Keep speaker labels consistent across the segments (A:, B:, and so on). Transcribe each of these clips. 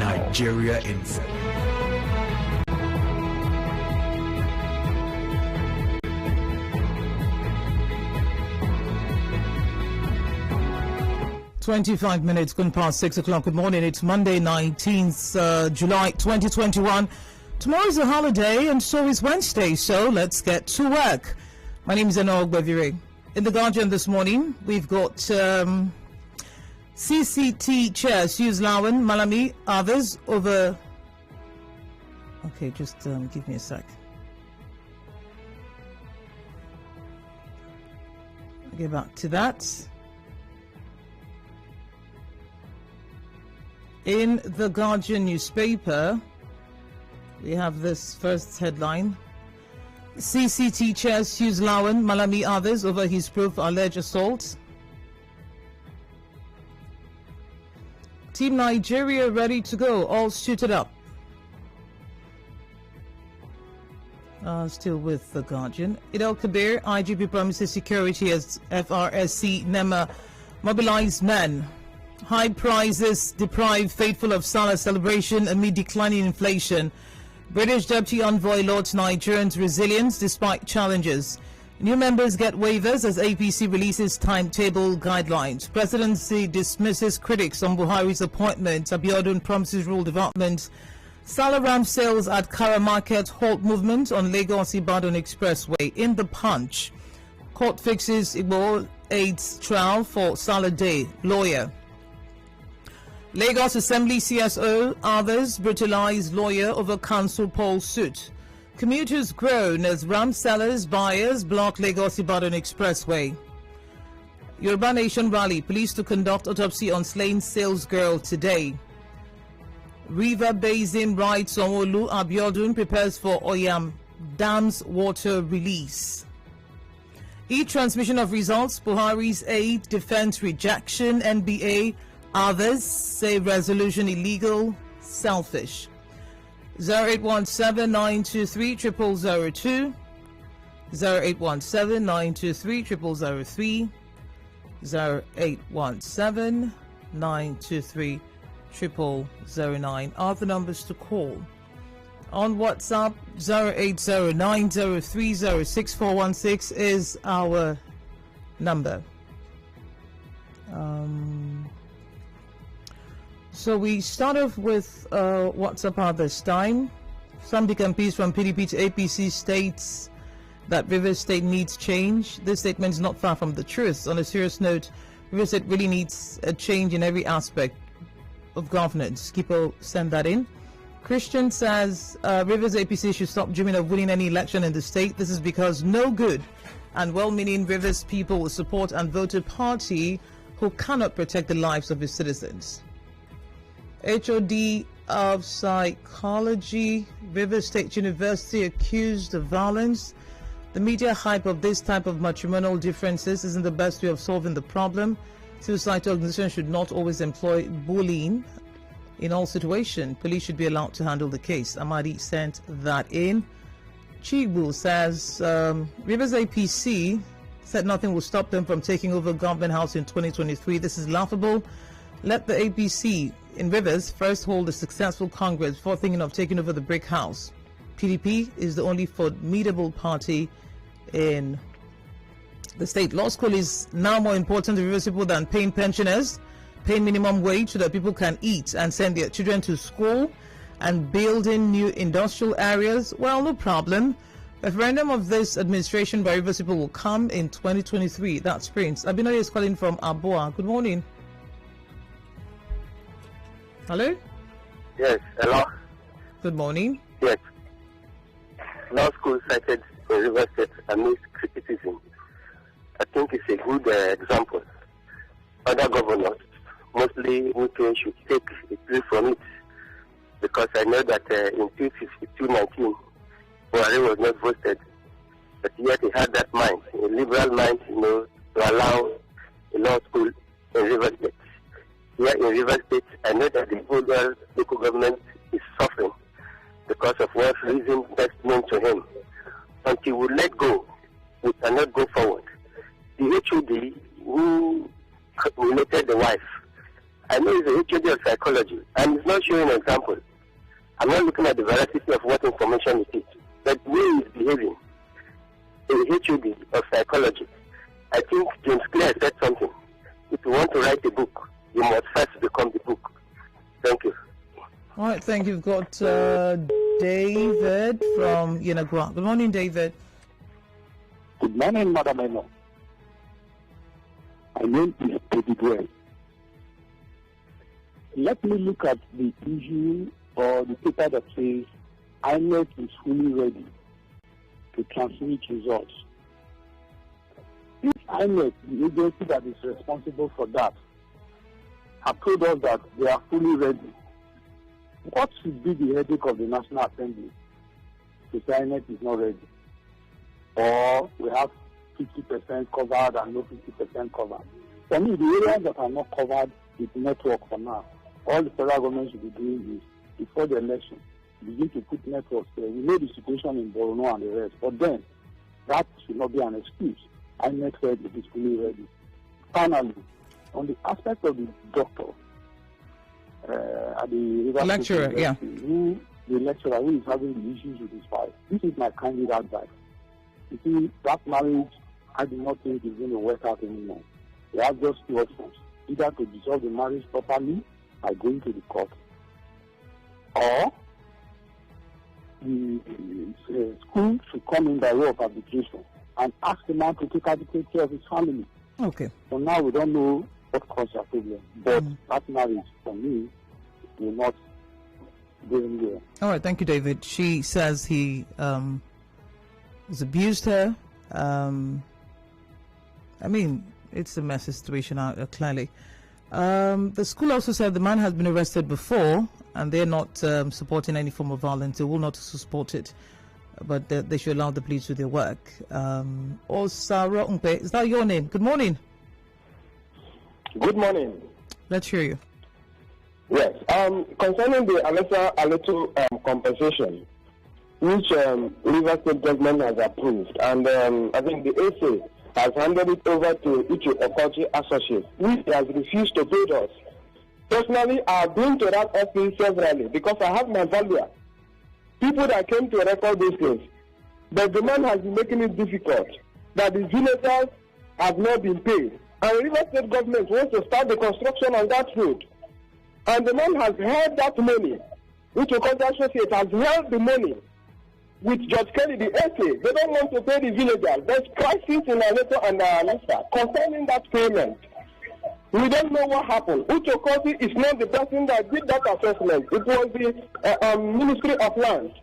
A: Nigeria Info.
B: "25 minutes gone past 6 o'clock. Good morning. It's Monday, 19th July 2021. Tomorrow is a holiday and so is Wednesday, so let's get to work. My name is Enoh Ogbevire. In the Guardian this morning, we've got CCT chair Suze Lawan, Malami, others over... Okay, just give me a sec. I'll get back to that. In the Guardian newspaper, we have this first headline. CCT chair Suze Lawan, Malami, others over his proof alleged assault. Team Nigeria ready to go, all suited up. Still with the Guardian. Enoh Kabir, IGP promises security as FRSC NEMA mobilized men. High prices deprive faithful of Salah celebration amid declining inflation. British Deputy Envoy lauds Nigerians' resilience despite challenges. New members get waivers as APC releases timetable guidelines. Presidency dismisses critics on Buhari's appointment. Abiodun promises rural development. Salah ram sales at Kara Market halt movement on Lagos-Ibadan Expressway. In the Punch, court fixes Igbo AIDS trial for Salah Day. Lawyer. Lagos Assembly CSO, others brutalized lawyer over council poll suit. Commuters groan as ram sellers, buyers block Lagos-Ibadan Expressway. Yoruba Nation rally, police to conduct autopsy on slain sales girl today. River Basin rights Sanwo-Olu, Abiodun prepares for Oyam Dam's water release. E-transmission of results, Buhari's aid, defense rejection, NBA. Others say resolution illegal, selfish. 0817-923-0002, 0817-923-0003, 0817-923-0009 are the numbers to call. On WhatsApp, 08090306416 is our number. So we start off with WhatsApp this time. Some MPs from PDP to APC states that Rivers State needs change. This statement is not far from the truth. On a serious note, Rivers State really needs a change in every aspect of governance. Kipo send that in. Christian says Rivers APC should stop dreaming of winning any election in the state. This is because no good and well-meaning Rivers people will support and vote a party who cannot protect the lives of its citizens. HOD of Psychology, Rivers State University accused of violence. The media hype of this type of matrimonial differences isn't the best way of solving the problem. Civil society organizations should not always employ bullying in all situations. Police should be allowed to handle the case. Amadi sent that in. Chibu says Rivers APC said nothing will stop them from taking over Government House in 2023. This is laughable. Let the APC in Rivers first hold a successful Congress before thinking of taking over the brick house. PDP is the only formidable party in the state. Law school is now more important to Rivers people than paying pensioners, paying minimum wage so that people can eat and send their children to school, and building new industrial areas. Well, no problem. Referendum of this administration by Rivers people will come in 2023. That's Prince. Abinoy is calling from Aboa. Good morning. Hello?
C: Yes, hello.
B: Good morning.
C: Yes. Law school cited in Rivers State amidst criticism. I think it's a good example. Other governors, mostly Wike, should take a clue from it, because I know that in 2019, Buhari was not voted, but yet he had that mind, a liberal mind, to allow a law school in Rivers State. Here in Rivers State, I know that the overall local government is suffering because of what reason best known to him. Until we let go, we cannot go forward. The HOD who related the wife, I know he's a HOD of psychology, and he's not showing an example. I'm not looking at the veracity of what information it is, but the way he's behaving, a HOD of psychology. I think James Clear said something. If you want to write a book, you must first become the book. Thank you.
B: All right, thank you. We've got David from Enoh. Good morning, David.
A: Good morning, Madam Enoh. My name is Ogbevire. Let me look at the issue or the paper that says INEC is fully ready to transmit results. If INEC, the agency that is responsible for that, have told us that they are fully ready, what should be the headache of the National Assembly to say INEC is not ready? Or we have 50% covered and no 50% covered. For me, the areas that are not covered with network for now, all the federal government should be doing is, before the election, begin to put networks there. We know the situation in Borno and the rest, but then that should not be an excuse. INEC said it is fully ready. Finally, on the aspect of the doctor, at the River
B: lecturer, yeah.
A: The lecturer who is having the issues with his wife, this is my candid advice. You see, that marriage, I do not think is going to work out anymore. We have just two options: either to dissolve the marriage properly by going to the court, or the school should come in by way of arbitration and ask the man to take care of his family.
B: Okay.
A: So now we don't know what caused the problem, but that marriage, for me, will not go anywhere.
B: All right, thank you, David. She says he has abused her. I mean, it's a messy situation, clearly. The school also said the man has been arrested before, and they're not supporting any form of violence. They will not support it, but they should allow the police to do their work. Osara Umpe, is that your name? Good morning.
D: Good morning.
B: Let's hear you.
D: Yes. Concerning the Aleto compensation, which Rivers State government has approved, and I think the SA has handed it over to Uche Okochi Associates, which has refused to pay us. Personally, I have been to that office severally because I have my valuer. People that came to record these things, but the man has been making it difficult that the villagers have not been paid. And River State government wants to start the construction on that road. And the man has held that money, which Okochi Associates has held the money with Judge Kelly, the SA. They don't want to pay the villagers. There's crisis in Aleto and Alisa concerning that payment. We don't know what happened. Uche Okochi is not the person that did that assessment. It was the Ministry of Lands.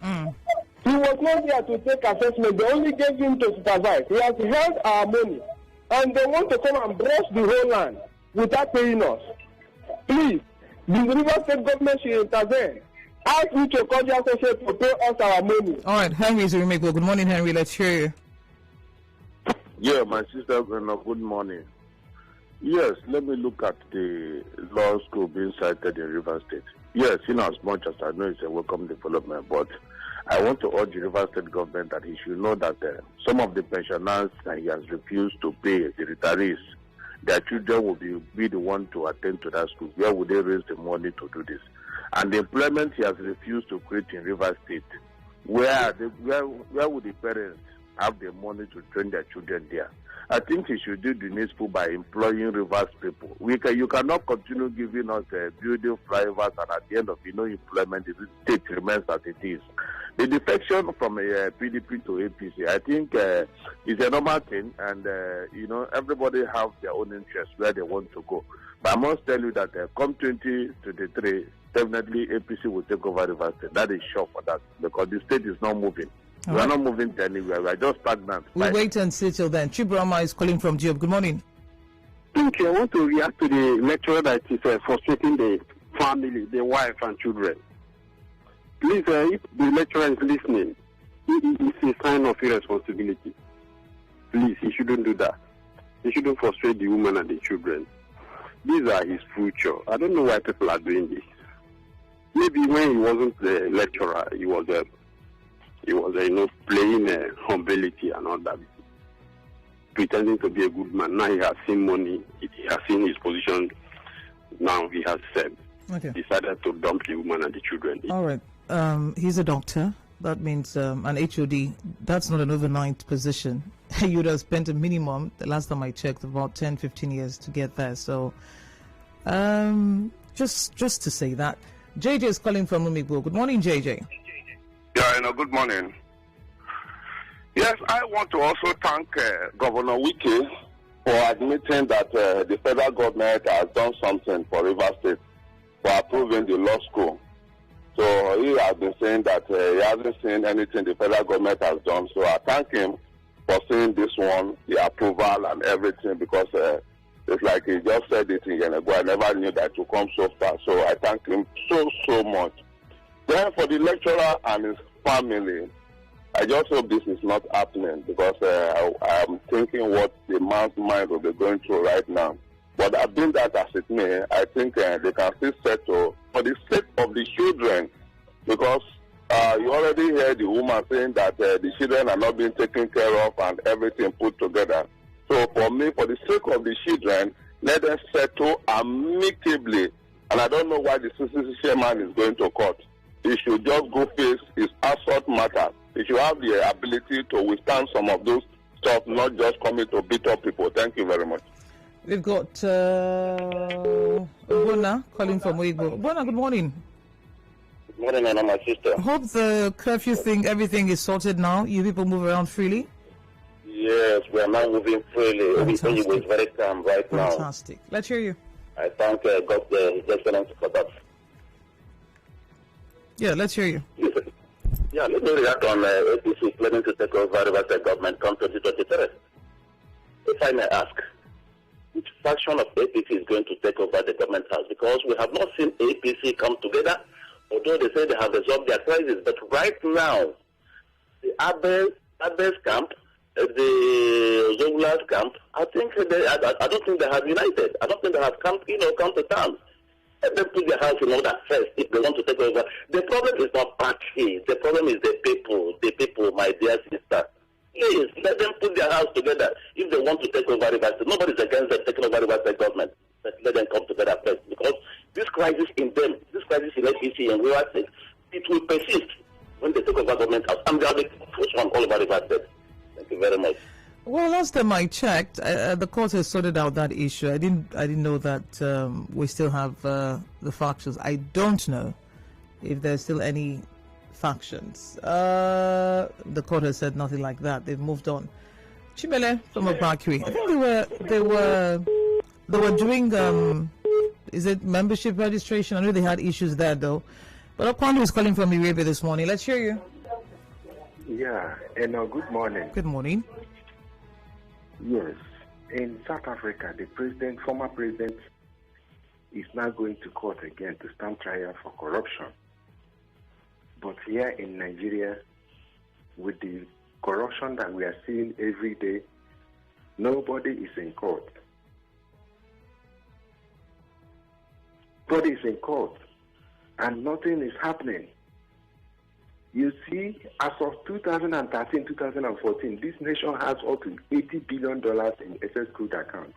D: He was not there to take assessment. They only gave him to supervise. He has held our money. And they want to come and brush the whole land without paying us. Please, the River State government should intervene. Ask Uche Okochi Associates to pay us our money.
B: All right, Henry is a Good morning, Henry. Let's hear you.
E: Yeah, my sister, good morning. Yes, let me look at the law school being cited in River State. Yes, in as much as I know it's a welcome development, but I want to urge the River State government that he should know that some of the pensioners that he has refused to pay, the retirees, their children will be the one to attend to that school. Where would they raise the money to do this? And the employment he has refused to create in River State, where would the parents have the money to train their children there? I think he should do the needful by employing Rivers people. You cannot continue giving us building flyovers, and at the end of employment, the state remains as it is. The defection from PDP to APC, I think, is a normal thing, and everybody have their own interests where they want to go. But I must tell you that come 2023, definitely APC will take over Rivers State. That is sure for that, because the state is not moving. We are not moving to anywhere. We are just stagnant.
B: We'll wait and see till then. Chibrama is calling from Job. Good morning.
F: Thank you. I want to react to the lecturer that is frustrating the family, the wife and children. Please, if the lecturer is listening, it's a sign of irresponsibility. Please, he shouldn't do that. He shouldn't frustrate the woman and the children. These are his future. I don't know why people are doing this. Maybe when he wasn't the lecturer, he was playing humility and all that, pretending to be a good man. Now he has seen money, he has seen his position. Now he has said. decided to dump the woman and the children.
B: All right. He's a doctor. That means an HOD. That's not an overnight position. You would have spent a minimum, the last time I checked, about 10, 15 years to get there. So just to say that. JJ is calling from Umigbo. Good morning, JJ.
E: Yeah, good morning. Yes, I want to also thank Governor Wike for admitting that the federal government has done something for Rivers State for approving the law school. So he has been saying that he hasn't seen anything the federal government has done. So I thank him for seeing this one, the approval and everything, because it's like he just said it in Yenego. I never knew that it would come so far. So I thank him so much. Then for the lecturer and his family, I just hope this is not happening, because I'm thinking what the man's mind will be going through right now. But I've been that as it may, I think they can still settle for the sake of the children, because you already heard the woman saying that the children are not being taken care of and everything put together. So for me, for the sake of the children, let them settle amicably. And I don't know why the CCC chairman is going to court. He should just go face his assault matter. He should have the ability to withstand some of those stuff, not just coming to beat up people. Thank you very much.
B: We've got Bona calling from Weibo. Bona, good morning.
C: Good morning, Anna, my sister.
B: Hope the curfew thing, everything is sorted now. You people move around freely?
C: Yes, we are now moving freely. Everything is very calm right now.
B: Fantastic. Let's hear you.
C: I thank God, His Excellency, for that.
B: Yeah, let's hear you.
C: Yeah, let me react on APC planning to take over Rivers State government come 2023. If I may ask, which faction of APC is going to take over the government house? Because we have not seen APC come together, although they say they have resolved their crisis. But right now, the Abes camp, the Zogulas camp, I don't think they have united. I don't think they have come to terms. Let them put their house in order first if they want to take over. The problem is not party. The problem is the people. The people, my dear sister. Please, let them put their house together if they want to take over Rivers State. Nobody's against them taking over Rivers State government. But let them come together first. Because this crisis in them, this crisis in APC and Rivers State, it will persist when they take over government house. And they are the first one all over Rivers State. Thank you very much.
B: Well, last time I checked, the court has sorted out that issue. I didn't know that we still have the factions. I don't know if there's still any factions. The court has said nothing like that. They've moved on. Chimele from Ogbevire. I think they were doing is it membership registration? I know they had issues there though. But Okwando is calling from Irebe this morning. Let's hear you.
G: Yeah, Enoh, good morning.
B: Good morning.
G: Yes, in South Africa, the former president, is now going to court again to stand trial for corruption. But here in Nigeria, with the corruption that we are seeing every day, nobody is in court. Nobody is in court, and nothing is happening. You see, as of 2013, 2014, this nation has up to $80 billion in SS crude accounts.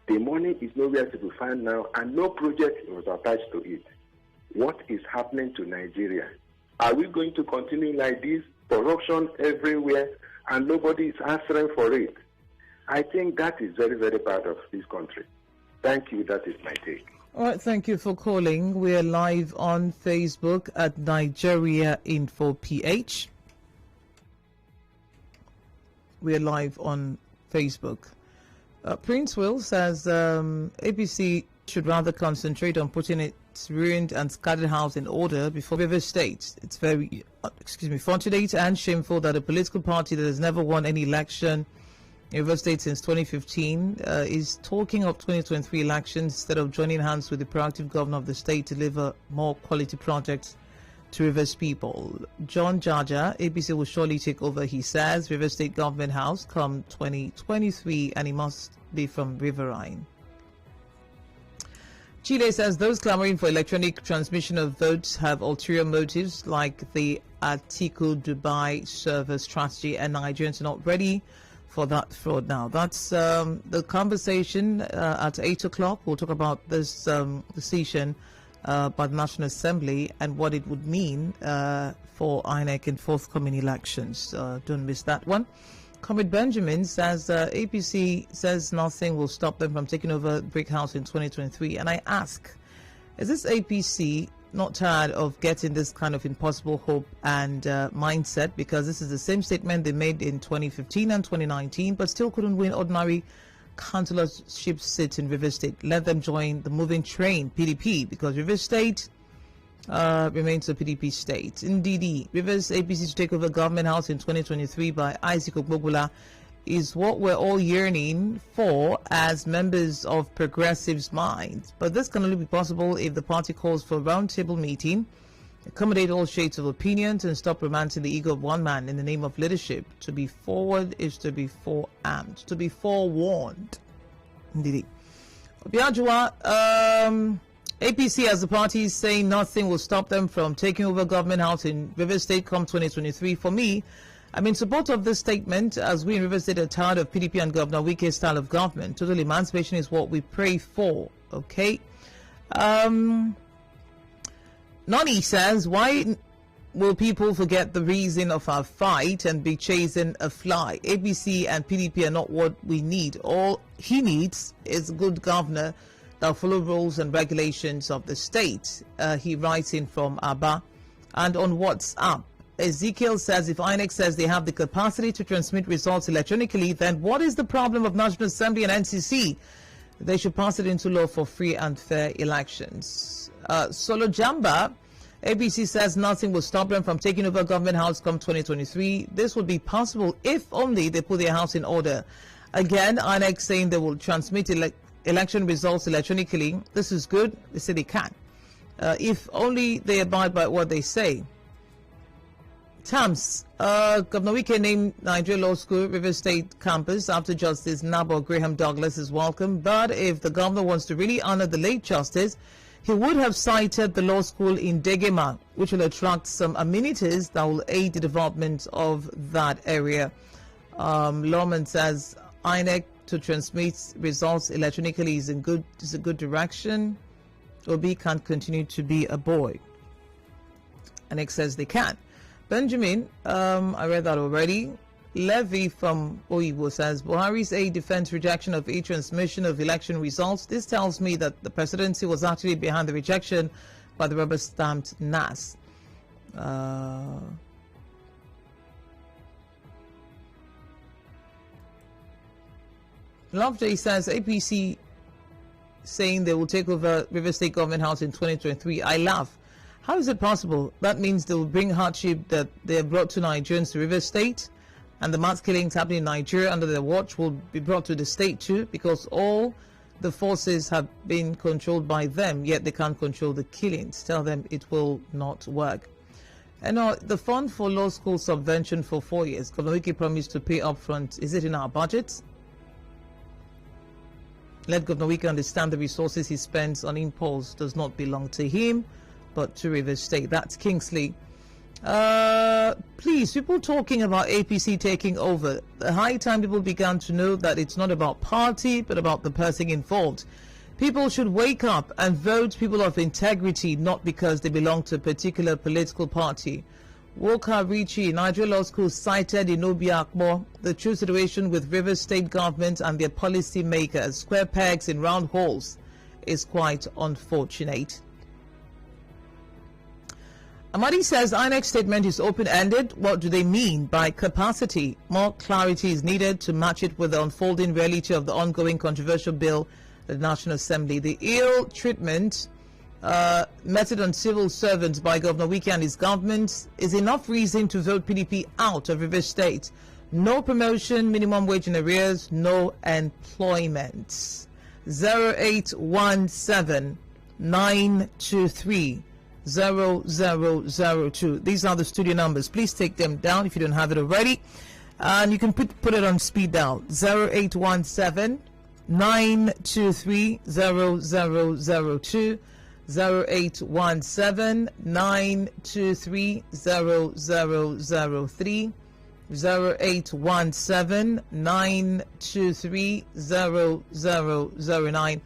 G: The money is nowhere to be found now, and no project was attached to it. What is happening to Nigeria? Are we going to continue like this? Corruption everywhere, and nobody is answering for it. I think that is very, very bad of this country. Thank you. That is my take.
B: All right, thank you for calling. We're live on Facebook at Nigeria Info PH. We're live on Facebook. Prince Will says APC should rather concentrate on putting its ruined and scattered house in order before Rivers State. It's very, fortunate and shameful that a political party that has never won any election in Rivers State since 2015 is talking of 2023 elections instead of joining hands with the proactive governor of the state to deliver more quality projects to Rivers people. John Jaja, APC will surely take over, he says, Rivers State Government House come 2023, and he must be from Riverine. Chile says those clamoring for electronic transmission of votes have ulterior motives like the Atiku Dubai server strategy, and Nigerians are not ready for that fraud now. That's the conversation at 8 o'clock. We'll talk about this decision by the National Assembly and what it would mean for INEC in forthcoming elections. Don't miss that one. Comrade Benjamin says APC says nothing will stop them from taking over Brick House in 2023. And I ask, is this APC not tired of getting this kind of impossible hope and mindset? Because this is the same statement they made in 2015 and 2019, but still couldn't win ordinary councillorship seats in Rivers State. Let them join the moving train, PDP, because Rivers State remains a PDP state. Indeed, Rivers APC to take over Government House in 2023 by Isaac Ogbevire is what we're all yearning for as members of Progressive's Minds. But this can only be possible if the party calls for a roundtable meeting, accommodate all shades of opinions, and stop romancing the ego of one man in the name of leadership. To be forward is to be forearmed, to be forewarned. Indeed. Obiajua, APC as a party is saying nothing will stop them from taking over Government House in Rivers State come 2023. For me, I'm in support of this statement, as we in Rivers State are tired of PDP and Governor Wike's style of government. Total emancipation is what we pray for. Okay. Nani says, why will people forget the reason of our fight and be chasing a fly? ABC and PDP are not what we need. All he needs is a good governor that follow rules and regulations of the state. He writes in from Aba. And on WhatsApp, Ezekiel says, if INEC says they have the capacity to transmit results electronically, then what is the problem of National Assembly and NCC? They should pass it into law for free and fair elections. Solo Jamba, ABC says nothing will stop them from taking over Government House come 2023. This would be possible if only they put their house in order. Again, INEC saying they will transmit election results electronically. This is good. They say they can. If only they abide by what they say. Tams, Governor Wike named Nigeria Law School Rivers State campus after Justice Nabo Graham Douglas is welcome. But if the governor wants to really honor the late justice, he would have cited the law school in Degema, which will attract some amenities that will aid the development of that area. Lawman says INEC to transmit results electronically is a good direction. Obi can't continue to be a boy. INEC says they can. Benjamin, I read that already. Levy from Oibo says, Buhari's aid defends rejection of e-transmission of election results. This tells me that the presidency was actually behind the rejection by the rubber-stamped NAS. Loveday says, APC saying they will take over River State Government House in 2023. I laugh. How is it possible? That means they will bring hardship that they have brought to Nigerians to River State, and the mass killings happening in Nigeria under their watch will be brought to the state too, because all the forces have been controlled by them, yet they can't control the killings. Tell them it will not work. And the fund for law school subvention for 4 years, Governor Wike promised to pay up front. Is it in our budget? Let Governor Wike understand the resources he spends on impulse does not belong to him, but to Rivers State. That's Kingsley. Please, people talking about APC taking over. The high time people began to know that it's not about party, but about the person involved. People should wake up and vote people of integrity, not because they belong to a particular political party. Walker Richie, Nigeria Law School, cited Enoh Akmo, the true situation with Rivers State government and their policy makers. Square pegs in round holes is quite unfortunate. Amadi says INEC statement is open-ended. What do they mean by capacity? More clarity is needed to match it with the unfolding reality of the ongoing controversial bill at the National Assembly. The ill treatment meted on civil servants by Governor Wike and his government is enough reason to vote PDP out of Rivers State. No promotion, minimum wage in arrears, no employment. 0817 923 0002. These are the studio numbers. Please take them down if you don't have it already, and you can put it on speed dial. 0817 923 0002, 0817 923 0003, 0817-923-0009.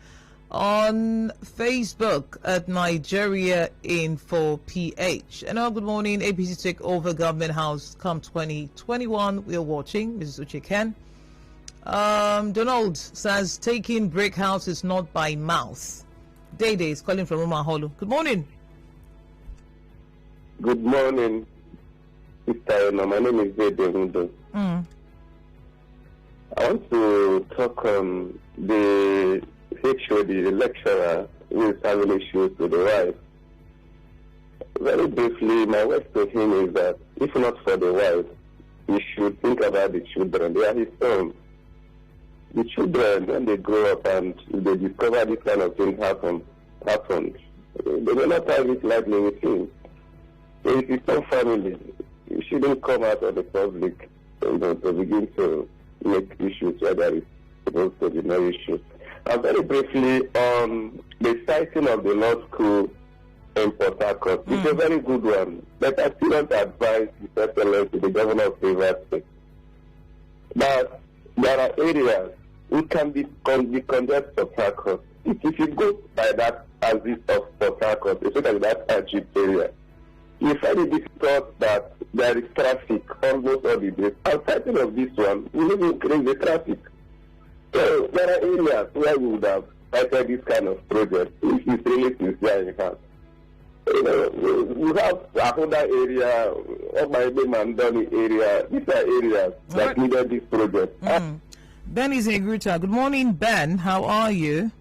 B: On Facebook at Nigeria Info PH. And good morning. APC take over Government House come 2021. We are watching. Mrs. Ucheken. Donald says taking brick house is not by mouth. Day is calling from Roma Holo. Good morning.
D: Good morning, Mr. Enoh. My name is Dede. I want to talk the HOD, the lecturer who is having issues with the wife. Very briefly, my words to him is that if not for the wife, he should think about the children. They are his own. The children, when they grow up and they discover this kind of thing happened, they will not have it lightly with him. So if it's some family, you shouldn't come out of the public to begin to make issues where there is supposed to be no issues. Very briefly, on the siting of the law school in Port Harcourt, it's a very good one. But I still want to advise His Excellency, the Governor of Rivers State, that there are areas which can be conducted Port Harcourt. If you go by that exit of Port Harcourt, especially that Ajib area, you find it difficult that there is traffic almost all the days. Outside of this one, we will increase the traffic. So there are areas where we would have started this kind of project if it's really sincere in fact. We have another area, Ogbevire Mandani area. These are areas that needed this project.
B: Ben is in Gruta. Good morning, Ben. How are you?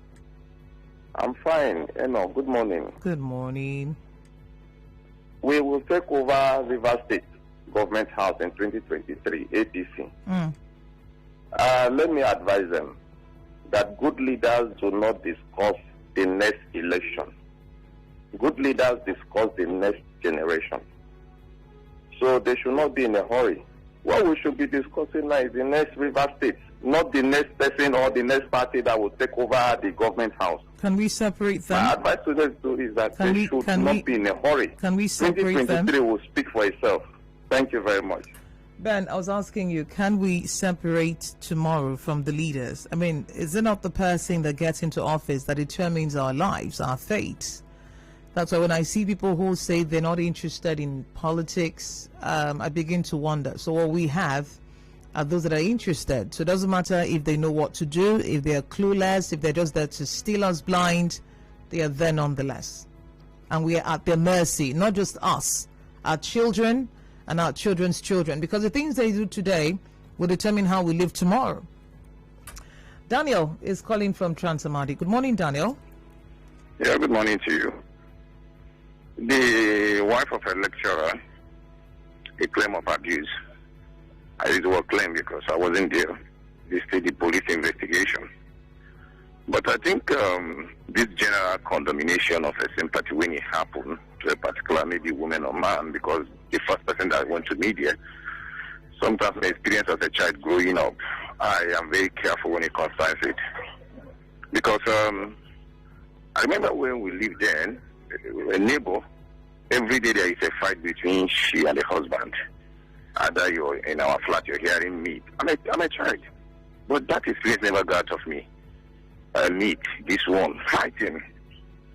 H: I'm fine. Enoh, good morning.
B: Good morning.
H: We will take over Rivers State Government House in 2023, APC. Let me advise them that good leaders do not discuss the next election. Good leaders discuss the next generation. So they should not be in a hurry. What we should be discussing now is the next Rivers State, not the next person or the next party that will take over the government house.
B: Can we separate them?
H: My advice to them is that they should not be in a hurry.
B: Can we separate them?
H: 2023 will speak for itself. Thank you very much.
B: Ben, I was asking you, can we separate tomorrow from the leaders? I mean, is it not the person that gets into office that determines our lives, our fate? That's why when I see people who say they're not interested in politics, I begin to wonder. So what we have are those that are interested. So it doesn't matter if they know what to do, if they are clueless, if they're just there to steal us blind, they are there nonetheless. And we are at their mercy, not just us, our children and our children's children, because the things they do today will determine how we live tomorrow. Daniel is calling from Transamadi. Good morning, Daniel.
I: Yeah, good morning to you. The wife of a lecturer, a claim of abuse. I use the word claim because I wasn't there. This is the police investigation. But I think this general condemnation of a sympathy when it happened to a particular maybe woman or man, because the first person that went to media, sometimes my experience as a child growing up, I am very careful when it concerns it. Because I remember when we lived there, a neighbor, every day there is a fight between she and the husband. Either you're in our flat, you're hearing meat. I'm a child. But that experience never got out of me. Meet this one fighting.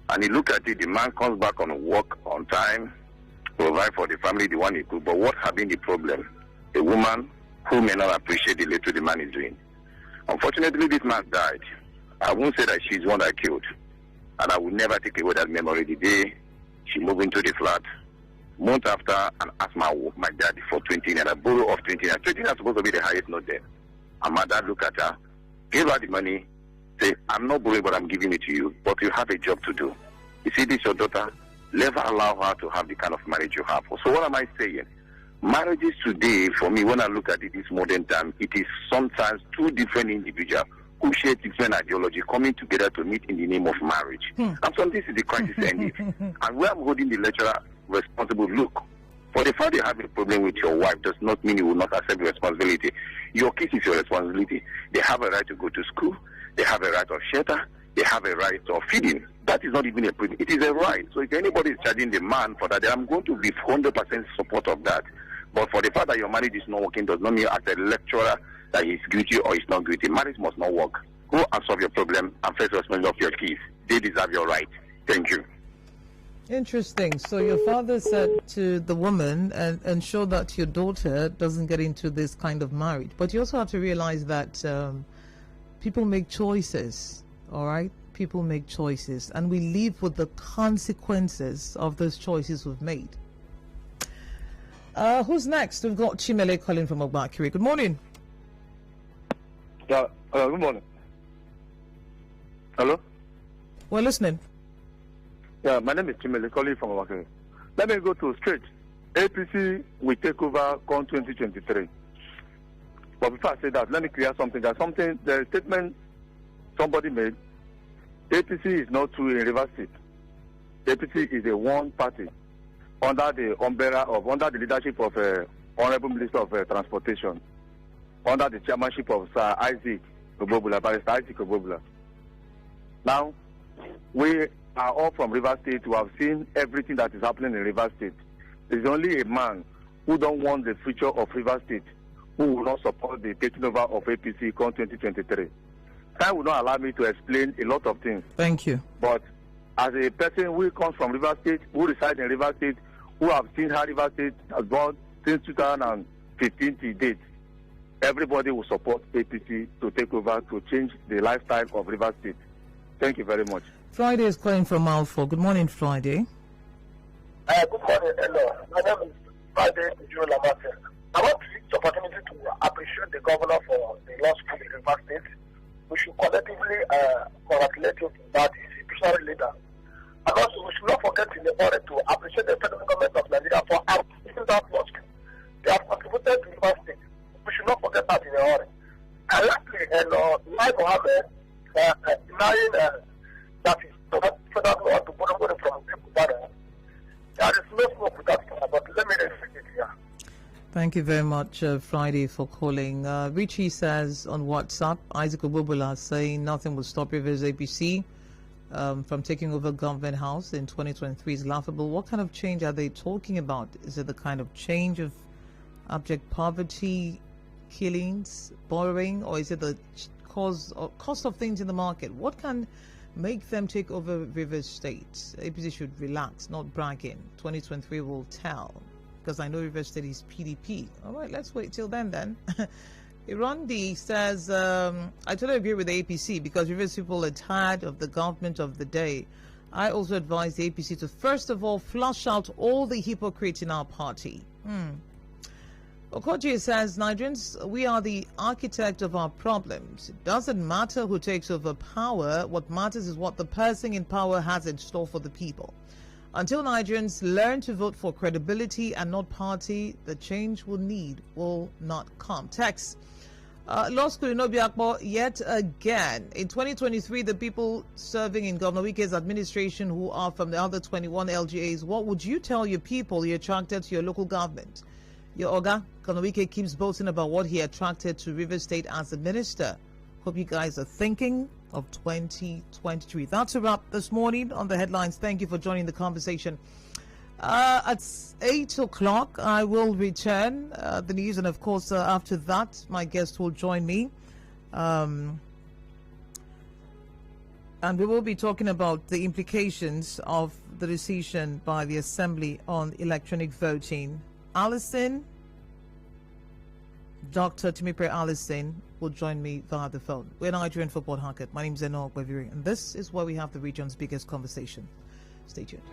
I: And you look at it, the man comes back on work on time, provide for the family, the one he could. But what has been the problem? A woman who may not appreciate the little the man is doing. Unfortunately, this man died. I won't say that she's the one that killed. And I will never take away that memory the day she moved into the flat. Month after, and asked my dad for 20 naira, borrow of 20 naira. 20 naira is supposed to be the highest note there. And my dad looked at her, gave her the money, say, I'm not borrowing, but I'm giving it to you, but you have a job to do. You see, this your daughter, never allow her to have the kind of marriage you have. So what am I saying? Marriages today, for me, when I look at it this modern time, it is sometimes two different individuals who share different ideology coming together to meet in the name of marriage. And so this is the crisis ending. And where I'm holding the lecturer responsible, look, for the fact you have a problem with your wife does not mean you will not accept responsibility. Your kids is your responsibility. They have a right to go to school. They have a right of shelter. They have a right of feeding. That is not even a problem. It is a right. So if anybody is charging the man for that, then I'm going to be 100% support of that. But for the fact that your marriage is not working does not mean as a lecturer that he's guilty or he's not guilty. Marriage must not work. Go and solve your problem and face responsibility of your kids. They deserve your right. Thank you.
B: Interesting. So your father said to the woman, ensure that your daughter doesn't get into this kind of marriage. But you also have to realize that people make choices, all right? People make choices, and we live with the consequences of those choices we've made. Who's next? We've got Chimele calling from Ogbevire. Good morning.
J: Yeah, good morning. Hello?
B: We're listening.
J: Yeah, my name is Chimele calling from Ogbevire. Let me go to straight. APC will take over come 2023. But before I say that, let me clear something. The statement somebody made, APC is not true in Rivers State. APC is a one party under the leadership of Honorable Minister of Transportation, under the chairmanship of Sir Isaac Ogbevire, Barrister Isaac Ogbevire. Now, we are all from Rivers State who have seen everything that is happening in Rivers State. There's only a man who don't want the future of Rivers State, who will not support the taking over of APC come 2023. Time will not allow me to explain a lot of things.
B: Thank you.
J: But as a person who comes from Rivers State, who resides in Rivers State, who have seen how Rivers State has gone since 2015 to date, everybody will support APC to take over to change the lifestyle of Rivers State. Thank you very much.
B: Friday is calling from Alpha. Good morning, Friday.
K: Good morning, Enoh. My name is Friday Lamate. I want to use this opportunity to appreciate the governor for the law school in Rivers State. We should collectively congratulate him for that institutional leader. And also, we should not forget in the order to appreciate the federal government of Nigeria for outfitting that law school. They have contributed to Rivers State. We should not forget that in the order. And lastly, Lai Mohammed denying that is federal law to borrow money from Ogbevire. There is no smoke with that, but let me restrict it here.
B: Thank you very much, Friday, for calling. Richie says on WhatsApp, Isaac Ogbevire saying nothing will stop Rivers APC from taking over Government House in 2023 is laughable. What kind of change are they talking about? Is it the kind of change of abject poverty, killings, borrowing, or is it the cost of things in the market? What can make them take over Rivers State? APC should relax, not brag in. 2023 will tell. Because I know Rivers State is PDP. All right, let's wait till then. Irondi says, I totally agree with the APC because Rivers people are tired of the government of the day. I also advise the APC to first of all flush out all the hypocrites in our party. Okoji says, Nigerians, we are the architect of our problems. It doesn't matter who takes over power. What matters is what the person in power has in store for the people. Until Nigerians learn to vote for credibility and not party, the change we'll need will not come. Text. Law School in Obiakpo, yet again. In 2023, the people serving in Governor Wike's administration who are from the other 21 LGAs, what would you tell your people you attracted to your local government? Your Oga, Governor Wike keeps boasting about what he attracted to Rivers State as a minister. Hope you guys are thinking of 2023. That's a wrap this morning on the headlines. Thank you for joining the conversation. At 8 o'clock, I will return the news, and of course, after that, my guest will join me. And we will be talking about the implications of the decision by the Assembly on electronic voting. Allison, Dr. Timipre Allison will join me via the phone. We're Nigerian for Port Harcourt. My name is Enoh, Ogbevire, and this is where we have the region's biggest conversation. Stay tuned.